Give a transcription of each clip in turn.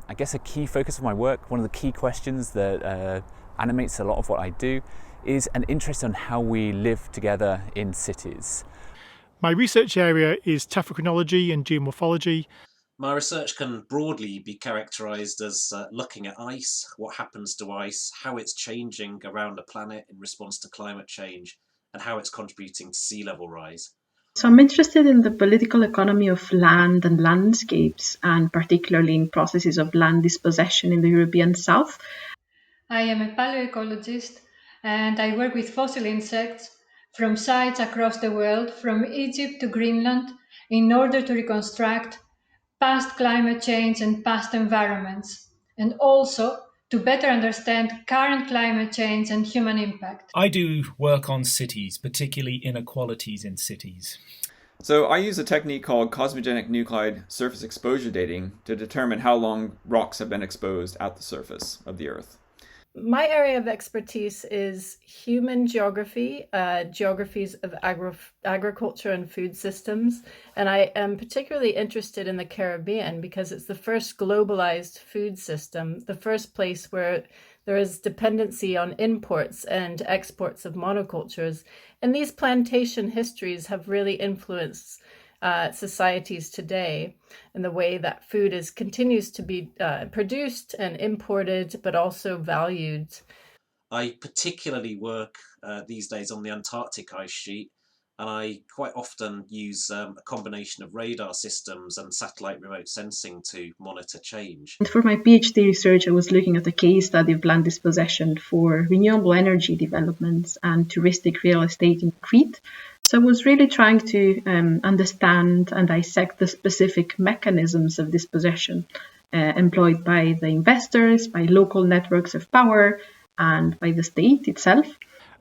I guess a key focus of my work, one of the key questions that animates a lot of what I do, is an interest on how we live together in cities. My research area is tephrochronology and geomorphology. My research can broadly be characterised as looking at ice, what happens to ice, how it's changing around a planet in response to climate change, and how it's contributing to sea level rise. So I'm interested in the political economy of land and landscapes, and particularly in processes of land dispossession in the European South. I am a paleoecologist and I work with fossil insects from sites across the world, from Egypt to Greenland, in order to reconstruct past climate change and past environments, and also to better understand current climate change and human impact. I do work on cities, particularly inequalities in cities. So I use a technique called cosmogenic nuclide surface exposure dating to determine how long rocks have been exposed at the surface of the Earth. My area of expertise is human geography, geographies of agriculture and food systems. And I am particularly interested in the Caribbean because it's the first globalized food system, the first place where there is dependency on imports and exports of monocultures. And these plantation histories have really influenced societies today and the way that food continues to be produced and imported, but also valued. I particularly work these days on the Antarctic ice sheet, and I quite often use a combination of radar systems and satellite remote sensing to monitor change. And for my PhD research, I was looking at a case study of land dispossession for renewable energy developments and touristic real estate in Crete. So I was really trying to understand and dissect the specific mechanisms of dispossession employed by the investors, by local networks of power, and by the state itself.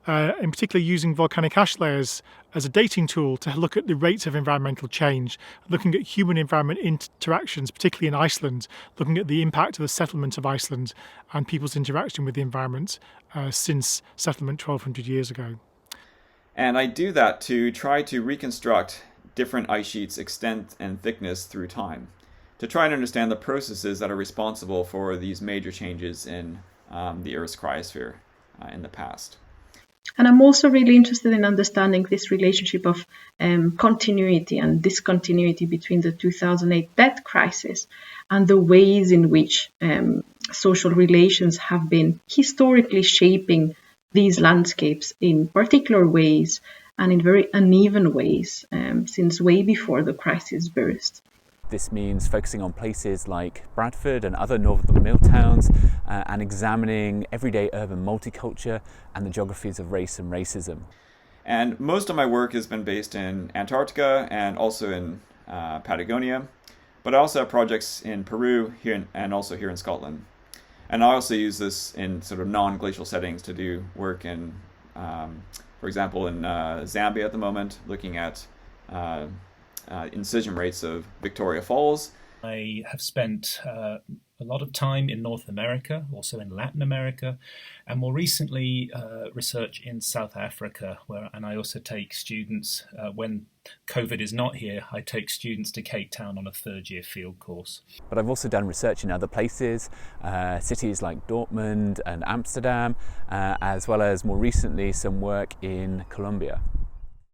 In particular, using volcanic ash layers as a dating tool to look at the rates of environmental change, looking at human-environment interactions, particularly in Iceland, looking at the impact of the settlement of Iceland and people's interaction with the environment since settlement 1,200 years ago. And I do that to try to reconstruct different ice sheets' extent and thickness through time, to try and understand the processes that are responsible for these major changes in the Earth's cryosphere in the past. And I'm also really interested in understanding this relationship of continuity and discontinuity between the 2008 debt crisis and the ways in which social relations have been historically shaping these landscapes in particular ways and in very uneven ways since way before the crisis burst. This means focusing on places like Bradford and other northern mill towns and examining everyday urban multiculture and the geographies of race and racism. And most of my work has been based in Antarctica and also in Patagonia, but I also have projects in Peru and also here in Scotland. And I also use this in sort of non-glacial settings to do work in, for example, in Zambia at the moment, looking at incision rates of Victoria Falls. I have spent a lot of time in North America, also in Latin America, and more recently research in South Africa, and I also take students, when COVID is not here, I take students to Cape Town on a third-year field course. But I've also done research in other places, cities like Dortmund and Amsterdam, as well as more recently some work in Colombia.